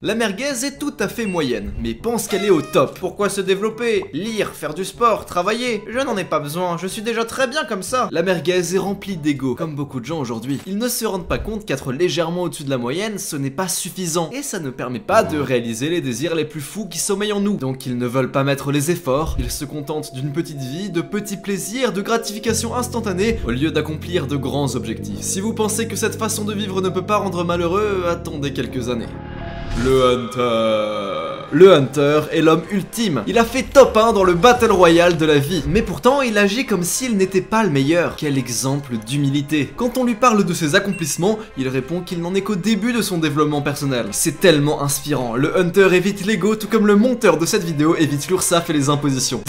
La merguez est tout à fait moyenne, mais pense qu'elle est au top. Pourquoi se développer? Lire, faire du sport, travailler? Je n'en ai pas besoin, je suis déjà très bien comme ça. La merguez est remplie d'ego, comme beaucoup de gens aujourd'hui. Ils ne se rendent pas compte qu'être légèrement au-dessus de la moyenne, ce n'est pas suffisant. Et ça ne permet pas de réaliser les désirs les plus fous qui sommeillent en nous. Donc ils ne veulent pas mettre les efforts, ils se contentent d'une petite vie, de petits plaisirs, de gratification instantanée, au lieu d'accomplir de grands objectifs. Si vous pensez que cette façon de vivre ne peut pas rendre malheureux, attendez quelques années. Le Hunter est l'homme ultime. Il a fait top 1 dans le Battle Royale de la vie. Mais pourtant, il agit comme s'il n'était pas le meilleur. Quel exemple d'humilité. Quand on lui parle de ses accomplissements, il répond qu'il n'en est qu'au début de son développement personnel. C'est tellement inspirant. Le Hunter évite l'ego, tout comme le monteur de cette vidéo évite l'URSSAF et les impositions.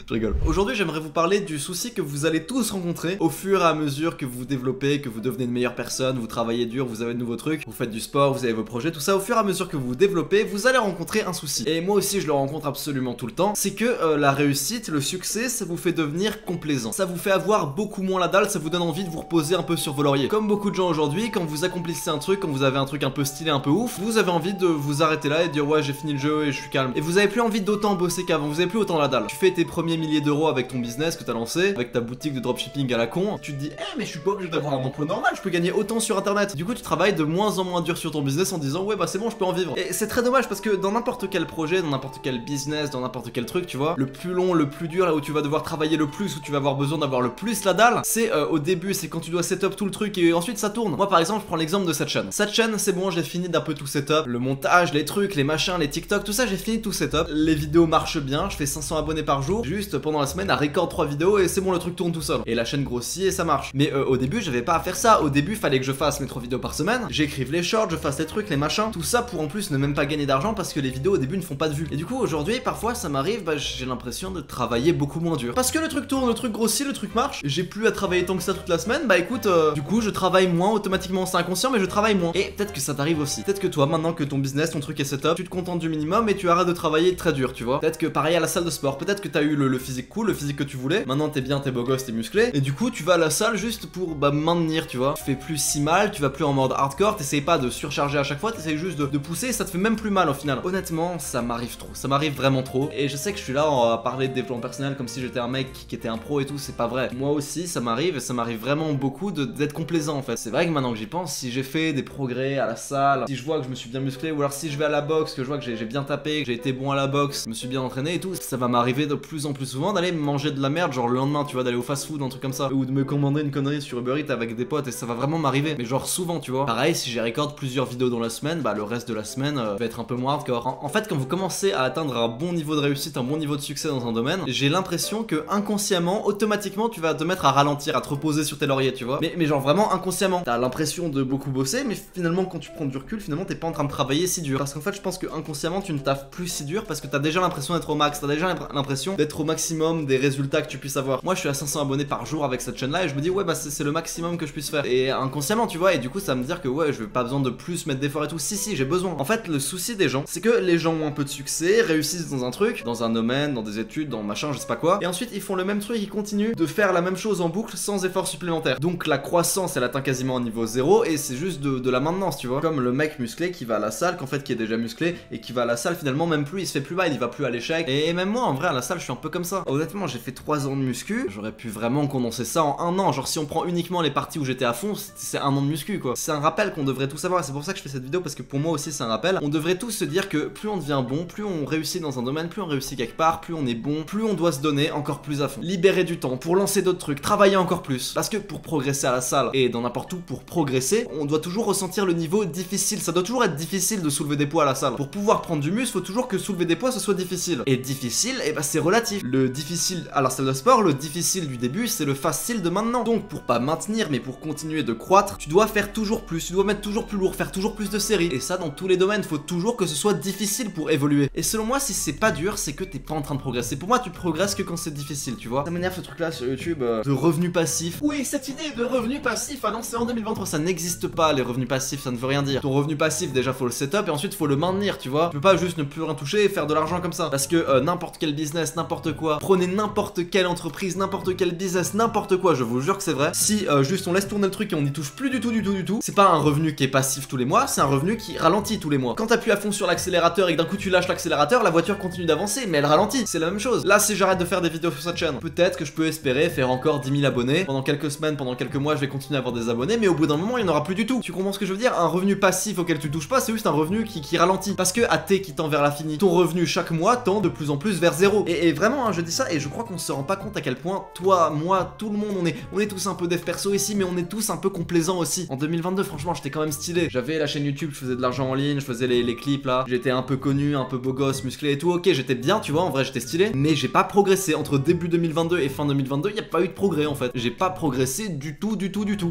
Je rigole. Aujourd'hui, j'aimerais vous parler du souci que vous allez tous rencontrer au fur et à mesure que vous vous développez, que vous devenez une meilleure personne, vous travaillez dur, vous avez de nouveaux trucs, vous faites du sport, vous avez vos projets, tout ça. Au fur et à mesure que vous vous développez, vous allez rencontrer un souci. Et moi aussi, je le rencontre absolument tout le temps. C'est que la réussite, le succès, ça vous fait devenir complaisant. Ça vous fait avoir beaucoup moins la dalle, ça vous donne envie de vous reposer un peu sur vos lauriers. Comme beaucoup de gens aujourd'hui, quand vous accomplissez un truc, quand vous avez un truc un peu stylé, un peu ouf, vous avez envie de vous arrêter là et de dire ouais, j'ai fini le jeu et je suis calme. Et vous avez plus envie d'autant bosser qu'avant, vous avez plus autant la dalle. Tu fais tes premiers milliers d'euros avec ton business que t'as lancé, avec ta boutique de dropshipping à la con, tu te dis mais je suis pas obligé d'avoir un emploi normal, je peux gagner autant sur internet. Du coup tu travailles de moins en moins dur sur ton business en disant ouais bah c'est bon, je peux en vivre. Et c'est très dommage parce que dans n'importe quel projet, dans n'importe quel business, dans n'importe quel truc, tu vois, le plus long, le plus dur, là où tu vas devoir travailler le plus, où tu vas avoir besoin d'avoir le plus la dalle, c'est au début, c'est quand tu dois setup tout le truc et ensuite ça tourne. Moi par exemple je prends l'exemple de cette chaîne. Cette chaîne c'est bon, j'ai fini d'un peu tout setup, le montage, les trucs, les machins, les TikTok, tout ça j'ai fini tout setup. Les vidéos marchent bien, je fais 500 abonnés par jour, juste pendant la semaine à record 3 vidéos et c'est bon, le truc tourne tout seul. Et la chaîne grossit et ça marche. Mais au début, j'avais pas à faire ça. Au début, fallait que je fasse mes 3 vidéos par semaine, j'écrive les shorts, je fasse les trucs, les machins. Tout ça pour en plus ne même pas gagner d'argent parce que les vidéos au début ne font pas de vues. Et du coup, aujourd'hui, parfois ça m'arrive, bah j'ai l'impression de travailler beaucoup moins dur. Parce que le truc tourne, le truc grossit, le truc marche. J'ai plus à travailler tant que ça toute la semaine. Bah écoute, du coup, je travaille moins automatiquement. C'est inconscient, mais je travaille moins. Et peut-être que ça t'arrive aussi. Peut-être que toi, maintenant que ton business, ton truc est setup, tu te contentes du minimum et tu arrêtes de travailler très dur, tu vois. Peut-être que pareil à la salle de sport. Peut-être que t'as eu le physique cool, le physique que tu voulais. Maintenant t'es bien, t'es beau gosse, t'es musclé, et du coup tu vas à la salle juste pour maintenir, tu vois. Tu fais plus si mal, tu vas plus en mode hardcore, t'essayes pas de surcharger à chaque fois, t'essayes juste de pousser et ça te fait même plus mal au final. Honnêtement, ça m'arrive trop, ça m'arrive vraiment trop. Et je sais que je suis là à parler de développement personnel comme si j'étais un mec qui était un pro et tout, c'est pas vrai. Moi aussi ça m'arrive et ça m'arrive vraiment beaucoup d'être complaisant en fait. C'est vrai que maintenant que j'y pense, si j'ai fait des progrès à la salle, si je vois que je me suis bien musclé, ou alors si je vais à la boxe, que je vois que j'ai bien tapé, que j'ai été bon à la boxe, je me suis bien entraîné et tout, ça va m'arriver de plus en plus souvent d'aller manger de la merde, genre le lendemain, tu vois, d'aller au fast-food, un truc comme ça, ou de me commander une connerie sur Uber Eats avec des potes, et ça va vraiment m'arriver, mais genre souvent, tu vois. Pareil, si j'ai record plusieurs vidéos dans la semaine, bah le reste de la semaine va être un peu moins hardcore. En fait, quand vous commencez à atteindre un bon niveau de réussite, un bon niveau de succès dans un domaine, j'ai l'impression que inconsciemment, automatiquement, tu vas te mettre à ralentir, à te reposer sur tes lauriers, tu vois. Mais genre vraiment inconsciemment, t'as l'impression de beaucoup bosser, mais finalement quand tu prends du recul, finalement t'es pas en train de travailler si dur. Parce qu'en fait, je pense que inconsciemment tu ne taffes plus si dur parce que t'as déjà l'impression d'être au max, t'as déjà l'impression d'être au maximum des résultats que tu puisses avoir. Moi, je suis à 500 abonnés par jour avec cette chaîne là et je me dis ouais bah c'est le maximum que je puisse faire, et inconsciemment tu vois, et du coup ça va me dire que ouais je vais pas besoin de plus mettre d'efforts et tout. Si j'ai besoin. En fait le souci des gens c'est que les gens ont un peu de succès, réussissent dans un truc, dans un domaine, dans des études, dans machin, je sais pas quoi, et ensuite ils font le même truc, ils continuent de faire la même chose en boucle sans effort supplémentaire. Donc la croissance elle atteint quasiment un niveau 0 et c'est juste de la maintenance, tu vois. Comme le mec musclé qui va à la salle, qu'en fait qui est déjà musclé et qui va à la salle, finalement même plus il se fait plus mal, il va plus à l'échec. Et même moi en vrai à la salle je suis un peu comme ça. Honnêtement j'ai fait 3 ans de muscu, j'aurais pu vraiment condenser ça en un an. Genre si on prend uniquement les parties où j'étais à fond, c'est un an de muscu quoi. C'est un rappel qu'on devrait tous savoir et c'est pour ça que je fais cette vidéo, parce que pour moi aussi c'est un rappel. On devrait tous se dire que plus on devient bon, plus on réussit dans un domaine, plus on réussit quelque part, plus on est bon, plus on doit se donner encore plus à fond. Libérer du temps pour lancer d'autres trucs, travailler encore plus. Parce que pour progresser à la salle et dans n'importe où, pour progresser, on doit toujours ressentir le niveau difficile. Ça doit toujours être difficile de soulever des poids à la salle. Pour pouvoir prendre du muscle, faut toujours que soulever des poids ce soit difficile. Et difficile, et bah c'est relatif. Le difficile à la salle de sport, le difficile du début, c'est le facile de maintenant. Donc pour pas maintenir mais pour continuer de croître, tu dois faire toujours plus, tu dois mettre toujours plus lourd, faire toujours plus de séries. Et ça dans tous les domaines, faut toujours que ce soit difficile pour évoluer. Et selon moi, si c'est pas dur, c'est que t'es pas en train de progresser. Pour moi, tu progresses que quand c'est difficile, tu vois. Ça m'énerve ce truc là sur YouTube de revenus passifs. Oui, cette idée de revenus passifs annoncée en 2023, ça n'existe pas. Les revenus passifs, ça ne veut rien dire. Ton revenu passif, déjà faut le setup et ensuite faut le maintenir, tu vois. Tu peux pas juste ne plus rien toucher et faire de l'argent comme ça. Parce que n'importe quel business, n'importe quoi. Prenez n'importe quelle entreprise, n'importe quel business, n'importe quoi, je vous jure que c'est vrai. Si juste on laisse tourner le truc et on n'y touche plus du tout, c'est pas un revenu qui est passif tous les mois, c'est un revenu qui ralentit tous les mois. Quand t'appuies à fond sur l'accélérateur et que d'un coup tu lâches l'accélérateur, la voiture continue d'avancer, mais elle ralentit, c'est la même chose. Là, si j'arrête de faire des vidéos sur cette chaîne, peut-être que je peux espérer faire encore 10 000 abonnés. Pendant quelques semaines, pendant quelques mois, je vais continuer à avoir des abonnés, mais au bout d'un moment, il n'y en aura plus du tout. Tu comprends ce que je veux dire? Un revenu passif auquel tu touches pas, c'est juste un revenu qui ralentit. Parce que à T qui tend vers l'infini, ton revenu chaque mois tend de plus en plus vers zéro. Et vraiment, hein, je dis ça et je crois qu'on se rend pas compte à quel point toi, moi, tout le monde, on est tous un peu dev perso ici, mais on est tous un peu complaisants aussi. En 2022, franchement, j'étais quand même stylé. J'avais la chaîne YouTube, je faisais de l'argent en ligne, je faisais les clips là. J'étais un peu connu, un peu beau gosse, musclé et tout. Ok, j'étais bien, tu vois, en vrai, j'étais stylé. Mais j'ai pas progressé. Entre début 2022 et fin 2022, y a pas eu de progrès en fait. J'ai pas progressé du tout.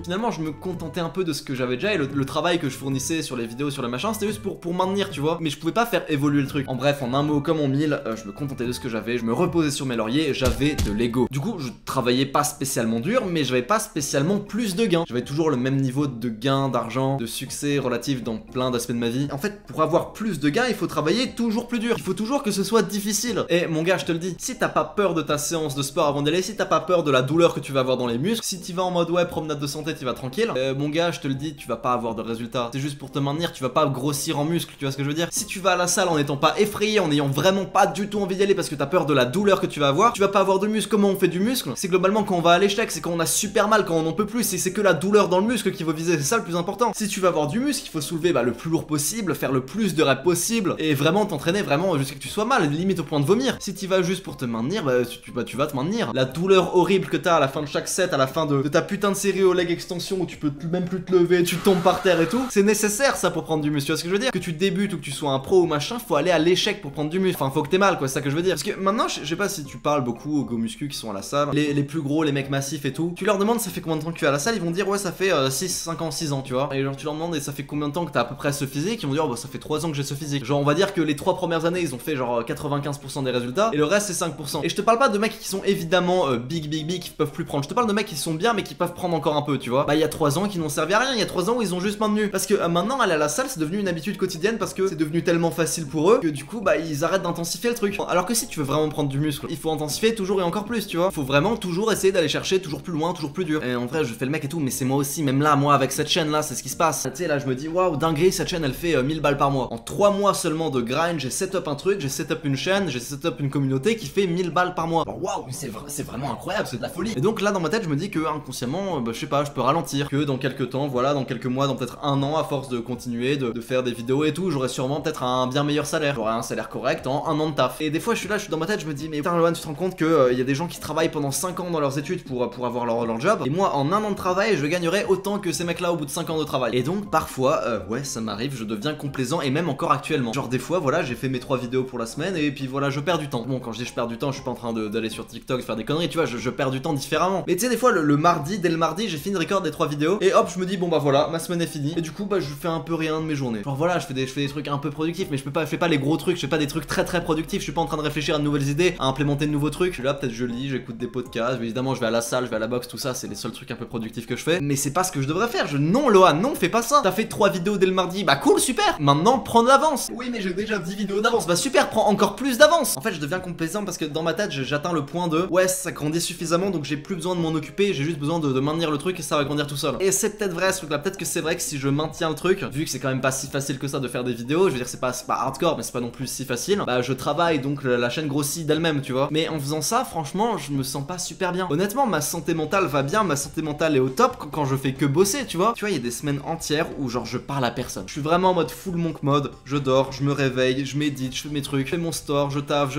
Finalement, je me contentais un peu de ce que j'avais déjà et le travail que je fournissais sur les vidéos, sur le machin, c'était juste pour maintenir, tu vois. Mais je pouvais pas faire évoluer le truc. En bref, en un mot comme en mille, je me contentais de ce que j'avais, je me reposais sur mes lauriers, j'avais de l'ego. Du coup, je travaillais pas spécialement dur, mais j'avais pas spécialement plus de gains. J'avais toujours le même niveau de gains, d'argent, de succès relatif dans plein d'aspects de ma vie. En fait, pour avoir plus de gains, il faut travailler toujours plus dur. Il faut toujours que ce soit difficile. Et mon gars, je te le dis, si t'as pas peur de ta séance de sport avant d'aller, si t'as pas peur de la douleur que tu vas avoir dans les muscles, si tu vas en mode ouais, promenade de santé, tu vas tranquille, mon gars, je te le dis, tu vas pas avoir de résultats. C'est juste pour te maintenir, tu vas pas grossir en muscle, tu vois ce que je veux dire? Si tu vas à la salle en étant pas effrayé, en ayant vraiment pas du tout envie d'y aller parce que t'as peur de la douleur que tu vas avoir, tu vas pas avoir de muscle. Comment on fait du muscle? C'est globalement quand on va à l'échec, c'est quand on a super mal, quand on en peut plus, c'est que la douleur dans le muscle qu'il faut viser, c'est ça le plus important. Si tu veux avoir du muscle, il faut soulever le plus lourd possible, faire le plus de reps possible et vraiment t'entraîner vraiment jusqu'à que tu sois mal, limite au point de vomir. Si tu vas juste pour te maintenir, tu vas te maintenir. La douleur horrible que t'as à la fin de chaque set, à la fin de ta putain de série au leg extension où tu peux même plus te lever, tu tombes par terre et tout, c'est nécessaire ça pour prendre du muscle. Tu vois ce que je veux dire? Que tu débutes ou que tu sois un pro ou machin, faut aller à l'échec pour prendre du muscle. Enfin, faut que t'aies mal quoi, c'est ça que je veux dire. Parce que maintenant, je sais pas si tu parles beaucoup aux go muscu qui sont à la salle, les plus gros, les mecs massifs et tout, tu leur demandes ça fait combien de temps que tu es à la salle, ils vont dire ouais ça fait 5 ans, 6 ans, tu vois. Et genre tu leur demandes et ça fait combien de temps que t'as à peu près ce physique, ils vont dire oh, bah ça fait 3 ans que j'ai ce physique. Genre on va dire que les 3 premières années ils ont fait genre 95% des résultats et le reste c'est 5%. Et je te parle pas de mecs qui sont évidemment big qui peuvent plus prendre. Je te parle de mecs qui sont bien mais qui peuvent prendre encore un peu, tu vois. Bah il y a 3 ans qui n'ont servi à rien, il y a 3 ans où ils ont juste maintenu. Parce que maintenant aller à la salle c'est devenu une habitude quotidienne parce que c'est devenu tellement facile pour eux que du coup bah ils arrêtent d'intensifier le truc. Alors que si tu veux vraiment prendre du muscle, il faut intensifier toujours et encore plus, tu vois. Faut vraiment toujours essayer d'aller chercher toujours plus loin, toujours plus dur. Et en vrai je fais le mec et tout, mais c'est moi aussi, même là moi avec cette chaîne là c'est ce qui se passe. Tu sais là je me dis waouh dinguerie, cette chaîne elle fait 1000 balles par mois. En 3 mois seulement de grind, j'ai set up un truc, j'ai set up une chaîne, j'ai set up une communauté qui fait 1000 balles par mois. Waouh, c'est vraiment incroyable, c'est de la folie. Et donc là dans ma tête je me dis que inconsciemment, je sais pas, je peux ralentir, que dans quelques temps, voilà, dans quelques mois, dans peut-être un an, à force de continuer de faire des vidéos et tout, j'aurai sûrement peut-être un bien meilleur salaire. J'aurai un salaire correct en un an de taf. Et des fois je suis dans ma tête, je me dis mais putain Lohan, tu te rends compte que y a des gens qui travaillent pendant 5 ans dans leurs études pour avoir leur job, et moi en un an de travail je gagnerais autant que ces mecs là au bout de 5 ans de travail. Et donc parfois ouais ça m'arrive, je deviens complaisant, et même encore actuellement. Genre des fois voilà, j'ai fait mes 3 vidéos pour la semaine et puis voilà, je perds du temps. Bon, quand je dis je perds du temps, je suis pas en train d'aller sur TikTok faire des conneries, tu vois, je perds du temps différemment. Mais tu sais des fois le mardi, dès le mardi, j'ai fini de record des 3 vidéos et hop, je me dis bon bah voilà, ma semaine est finie. Et du coup bah je fais un peu rien de mes journées. Genre voilà, je fais des trucs un peu productifs, mais je fais pas les gros trucs, je fais pas des trucs très productifs, je suis pas en train de réfléchir à de nouvelles idées, à implémenter de nouveaux trucs. Je suis là, peut-être je lis, j'écoute des podcasts, évidemment je vais à la salle, je vais à la boxe, tout ça, c'est les seuls trucs un peu productifs que je fais. Mais c'est pas ce que je devrais faire. Non Lohan, non, fais pas ça. T'as fait 3 vidéos dès le mardi, bah cool, super. Maintenant prends de l'avance. Oui mais j'ai déjà 10 vidéos d'avance, bah super, prends encore plus d'avance. En fait je deviens complaisant parce que dans ma tête j'atteins le point de ouais ça grandit suffisamment donc j'ai plus besoin de m'en occuper, j'ai juste besoin de maintenir le truc et ça va grandir tout seul. Et c'est peut-être vrai ce truc là, peut-être que c'est vrai que si je maintiens le truc, vu que c'est quand même pas si facile que ça de faire des vidéos, je veux dire c'est pas hardcore mais c'est pas non plus si facile, bah je travaille donc la chaîne grossit d'elle-même, tu vois. Mais en faisant ça franchement je me sens pas super bien. Honnêtement ma santé mentale va bien, ma santé mentale est au top quand je fais que bosser, tu vois. Tu vois il y a des semaines entières où genre je parle à personne. Je suis vraiment en mode full monk mode, je dors, je me réveille, je médite, je fais mes trucs, je fais mon store, je taffe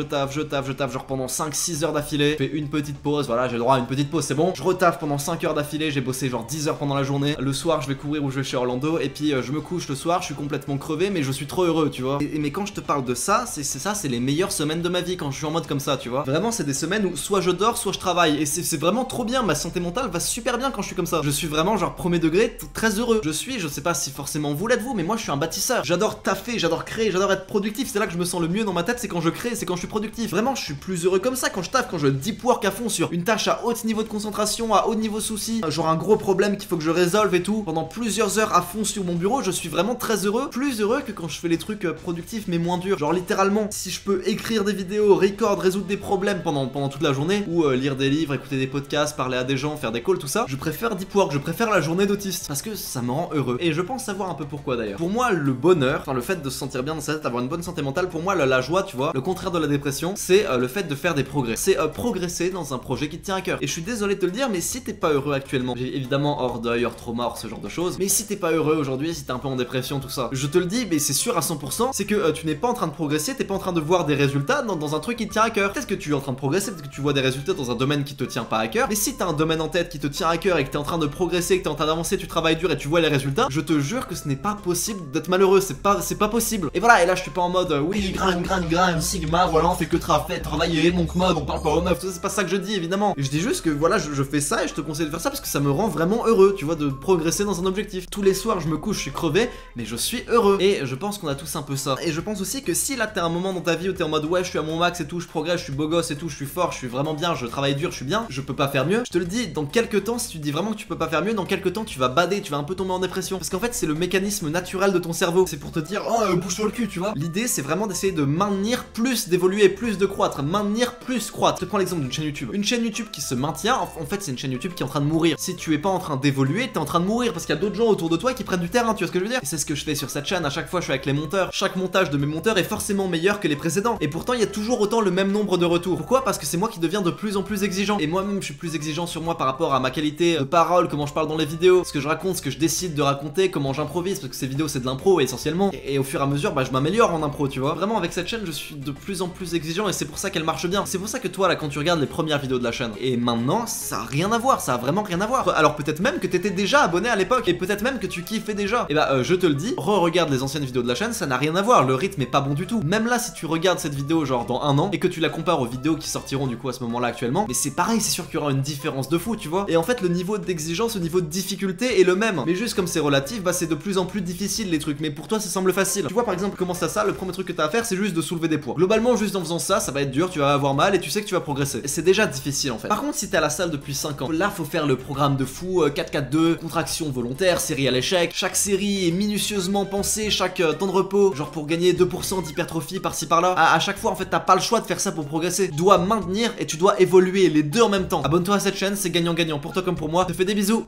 genre pendant 5-6 heures d'affilée, je fais une petite pause, voilà j'ai le droit à une petite pause, c'est bon. Je retaffe pendant 5 heures d'affilée, j'ai bossé genre 10 heures pendant la journée. Le soir je vais courir ou je vais chez Orlando et puis je me couche le soir, je suis complètement crevé mais je suis trop heureux, tu vois. Mais quand je te parle de ça, c'est les meilleures semaines de ma vie quand je suis en mode comme ça, tu vois. Vraiment c'est des semaines où soit je dors, soit je travaille et c'est vraiment trop bien, ma santé mentale va super bien quand je suis comme ça. Je suis vraiment genre premier degré très heureux. Je sais pas si forcément vous l'êtes vous, mais moi je suis un bâtisseur. J'adore taffer, j'adore créer, j'adore être productif. C'est là que je me sens le mieux dans ma tête, c'est quand je crée, c'est quand je suis productif. Vraiment je suis plus heureux comme ça quand je taffe, quand je deep work à fond sur une tâche à haut niveau de concentration, à haut niveau souci, genre un gros problème qu'il faut que je résolve et tout. Pendant plusieurs heures à fond sur mon bureau, je suis vraiment très heureux, plus heureux que quand je fais les trucs productifs mais moins durs. Genre littéralement, si je peux écrire des vidéos, record, résoudre résoudre des problèmes pendant toute la journée, ou lire des livres, écouter des podcasts, parler à des gens, faire des calls, tout ça, je préfère deep work, je préfère la journée d'autiste, parce que ça me rend heureux. Et je pense savoir un peu pourquoi d'ailleurs. Pour moi, le bonheur, enfin le fait de se sentir bien dans sa tête, avoir une bonne santé mentale, pour moi la joie, tu vois, le contraire de la dépression, c'est le fait de faire des progrès. C'est progresser dans un projet qui te tient à cœur. Et je suis désolé de te le dire, mais si t'es pas heureux actuellement, évidemment hors deuil, hors trauma, hors ce genre de choses, mais si t'es pas heureux aujourd'hui, si t'es un peu en dépression, tout ça, je te le dis, mais c'est sûr à 100%, c'est que tu n'es pas en train de progresser, t'es pas en train de voir des résultats dans un truc qui te tient à cœur. Peut-être que tu es en train de progresser, peut-être que tu vois des résultats dans un domaine qui te tient pas à cœur, mais si t'as un domaine en tête qui te tient à cœur et que t'es en train de progresser, que t'es en train d'avancer, tu travailles dur et tu vois les résultats, je te jure que ce n'est pas possible d'être malheureux, c'est pas possible. Et voilà, et là je suis pas en mode oui, grind, sigma, voilà, on fait que travailler, monk mode, on parle pas au meuf, c'est pas ça que je dis évidemment. Je dis juste que voilà, je fais ça et je te conseille de faire ça parce que ça me rend vraiment heureux, tu vois, de progresser dans un objectif. Tous les soirs je me couche, je suis crevé, mais je suis heureux. Et je pense qu'on a tous un peu ça. Et je pense aussi que si là t'es un moment dans ta vie où t'es en mode ouais, je suis à mon max et tout, je progresse, je suis beau gosse et tout, je suis fort, je suis vraiment bien, je travaille dur, je suis bien, je peux pas faire mieux. Je te le dis, dans quelques temps, si tu dis vraiment que tu peux pas faire mieux, dans quelques temps tu vas bader, tu vas un peu tomber en dépression. Parce qu'en fait c'est le mécanisme naturel de ton cerveau. C'est pour te dire oh bouge-toi le cul, tu vois. L'idée c'est vraiment d'essayer de maintenir plus, d'évoluer plus, de croître, maintenir plus, croître. Je te prends l'exemple d'une chaîne YouTube. Une chaîne YouTube qui se maintient, en fait c'est une chaîne YouTube qui est en train de mourir. Si tu es pas en train d'évoluer, t'es en train de mourir parce qu'il y a d'autres gens autour de toi qui prennent du terrain, tu vois ce que je veux dire. Et c'est ce que je fais sur cette chaîne. À chaque fois je suis avec les monteurs. Chaque montage de mes monteurs est forcément meilleur que les précédents. Et pourtant il y a toujours autant le même nombre de retours. Pourquoi? Parce que c'est moi qui deviens de plus en plus exigeant. Et moi-même je suis plus exigeant sur moi par rapport à ma qualité de parole, comment je parle dans les vidéos, ce que je raconte, ce que je décide de raconter, comment j'improvise, parce que ces vidéos c'est de l'impro essentiellement. Et au fur et à mesure je m'améliore en impro, tu vois. Vraiment avec cette chaîne je suis de plus en plus exigeant et c'est pour ça qu'elle marche bien. C'est pour ça que toi là quand tu regardes les premières vidéos de la chaîne et maintenant ça a rien à voir, ça a vraiment rien à voir. Alors peut-être même que t'étais déjà abonné à l'époque et peut-être même que tu kiffais déjà. Et je te le dis, re-regarde les anciennes vidéos de la chaîne, ça n'a rien à voir, le rythme est pas bon du tout. Même là si tu regardes cette vidéo genre dans un an et que tu la compares aux vidéos qui sortiront du coup à ce moment là actuellement, mais c'est pareil, c'est sûr qu'il y aura une différence de fou, tu vois. Et en fait le niveau d'exigence, le niveau de difficulté est le même, mais juste comme c'est relatif, c'est de plus en plus difficile les trucs, mais pour toi ça semble facile. Tu vois par exemple comment ça, le premier truc que t'as à faire c'est juste de soulever des poids. Globalement juste en faisant ça va être dur, tu vas avoir mal et tu sais que tu vas progresser. Et c'est déjà difficile en fait. Par contre si t'es à la salle depuis 5 ans, là faut faire le programme de fou, 4-4-2, contraction volontaire, série à l'échec. Chaque série est minutieusement pensée, chaque temps de repos, genre pour gagner 2% d'hypertrophie par-ci par-là. À chaque fois en fait t'as pas le choix de faire ça pour progresser. Tu dois maintenir et tu dois évoluer les deux en même temps. Abonne-toi à cette chaîne, c'est gagnant-gagnant pour toi comme pour moi. Je te fais des bisous.